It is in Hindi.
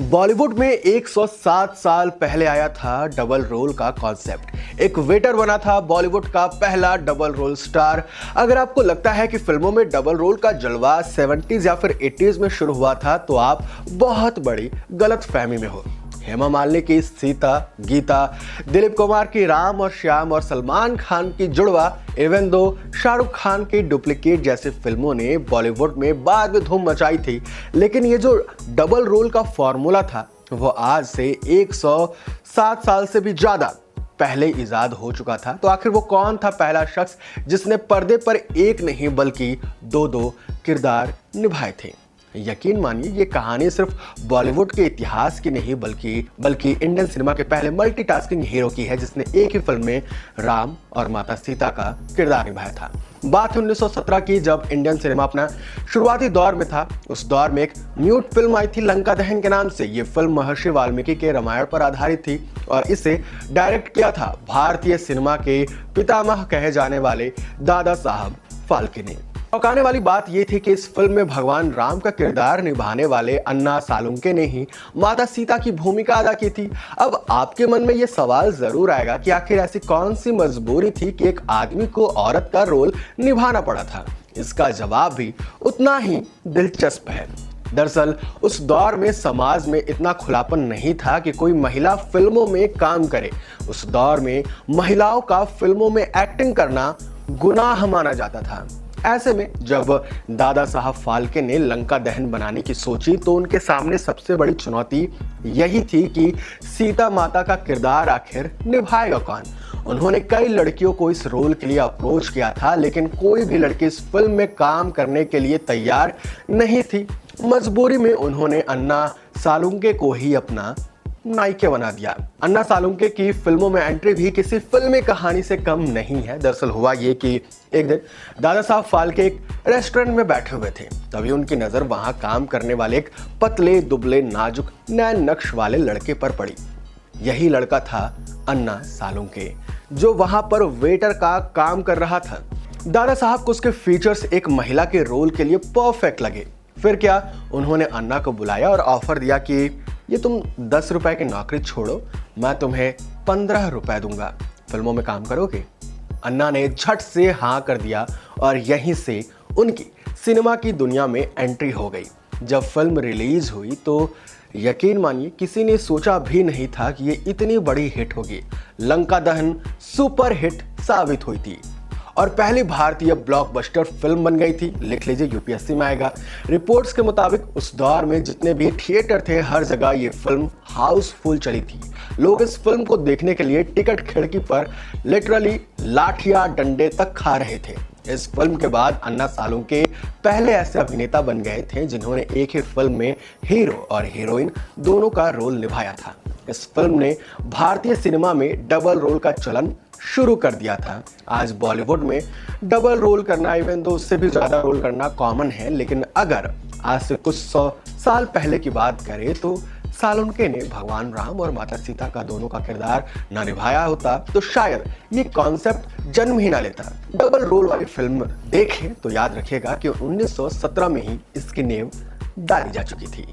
बॉलीवुड में 107 साल पहले आया था डबल रोल का कॉन्सेप्ट। एक वेटर बना था बॉलीवुड का पहला डबल रोल स्टार। अगर आपको लगता है कि फिल्मों में डबल रोल का जलवा 70s या फिर 80s में शुरू हुआ था तो आप बहुत बड़ी गलतफहमी में हो। हेमा मालिनी की सीता गीता, दिलीप कुमार की राम और श्याम और सलमान खान की जुड़वा, इवन दो शाहरुख खान की डुप्लीकेट जैसी फिल्मों ने बॉलीवुड में बाद में धूम मचाई थी, लेकिन ये जो डबल रोल का फॉर्मूला था वो आज से 107 साल से भी ज्यादा पहले इजाद हो चुका था। तो आखिर वो कौन था पहला शख्स जिसने पर्दे पर एक नहीं बल्कि दो किरदार निभाए थे? यकीन मानिए ये कहानी सिर्फ बॉलीवुड के इतिहास की नहीं बल्कि इंडियन सिनेमा के पहले मल्टीटास्किंग हीरो की है जिसने एक ही फिल्म में राम और माता सीता का किरदार निभाया था। बात है 1917 की, जब इंडियन सिनेमा अपना शुरुआती दौर में था। उस दौर में एक म्यूट फिल्म आई थी लंका दहन के नाम से। ये फिल्म महर्षि वाल्मीकि के रामायण पर आधारित थी और इसे डायरेक्ट किया था भारतीय सिनेमा के पितामह कहे जाने वाले दादा साहब फाल्के ने। चौंकाने वाली बात यह थी कि इस फिल्म में भगवान राम का किरदार निभाने वाले अन्ना सालुंके ने ही माता सीता की भूमिका अदा की थी। अब आपके मन में यह सवाल जरूर आएगा कि आखिर ऐसी कौन सी मजबूरी थी कि एक आदमी को औरत का रोल निभाना पड़ा था? इसका जवाब भी उतना ही दिलचस्प है। दरअसल उस दौर में समाज में इतना खुलापन नहीं था कि कोई महिला फिल्मों में काम करे। उस दौर में महिलाओं का फिल्मों में एक्टिंग करना गुनाह माना जाता था। ऐसे में जब दादा साहब फाल्के ने लंका दहन बनाने की सोची तो उनके सामने सबसे बड़ी चुनौती यही थी कि सीता माता का किरदार आखिर निभाएगा कौन। उन्होंने कई लड़कियों को इस रोल के लिए अप्रोच किया था, लेकिन कोई भी लड़की इस फिल्म में काम करने के लिए तैयार नहीं थी। मजबूरी में उन्होंने अन्ना सालुंके को ही अपना नायिका बना दिया। अन्ना सालुंके की फिल्मों में एंट्री भी किसी फिल्मी कहानी से कम नहीं है। दरअसल हुआ ये कि एक दिन दादा साहब फाल्के एक रेस्टोरेंट में बैठे हुए थे, तभी उनकी नजर वहां काम करने वाले एक पतले दुबले नाजुक नैन नक्श वाले लड़के पर पड़ी। यही लड़का था अन्ना सालुंके जो वहां पर वेटर का काम कर रहा था। दादा साहब को उसके फीचर्स एक महिला के रोल के लिए परफेक्ट लगे। फिर क्या, उन्होंने अन्ना को बुलाया और ऑफर दिया कि ये तुम 10 रुपए की नौकरी छोड़ो, मैं तुम्हें 15 रुपए दूंगा, फिल्मों में काम करोगे? अन्ना ने झट से हाँ कर दिया और यहीं से उनकी सिनेमा की दुनिया में एंट्री हो गई। जब फिल्म रिलीज हुई तो यकीन मानिए किसी ने सोचा भी नहीं था कि ये इतनी बड़ी हिट होगी। लंका दहन सुपर हिट साबित हुई थी और पहली भारतीय ब्लॉकबस्टर फिल्म बन गई थी। लिख लीजिए, यूपीएससी में आएगा। रिपोर्ट्स के मुताबिक उस दौर में जितने भी थिएटर थे हर जगह ये फिल्म हाउसफुल चली थी। लोग इस फिल्म को देखने के लिए टिकट खिड़की पर लिटरली लाठियां डंडे तक खा रहे थे। इस फिल्म के बाद अन्ना सालुंके पहले ऐसे अभिनेता बन गए थे जिन्होंने एक ही फिल्म में हीरो और हीरोइन दोनों का रोल निभाया था। इस फिल्म ने भारतीय सिनेमा में डबल रोल का चलन शुरू कर दिया था। आज बॉलीवुड में डबल रोल करना, इवन तो उससे भी ज्यादा रोल करना कॉमन है, लेकिन अगर आज से कुछ 100 साल पहले की बात करें तो सालुंके ने भगवान राम और माता सीता का दोनों का किरदार ना निभाया होता तो शायद ये कॉन्सेप्ट जन्म ही ना लेता। डबल रोल वाली फिल्म देखें तो याद रखिएगा कि 1917 में ही इसकी नींव डाली जा चुकी थी।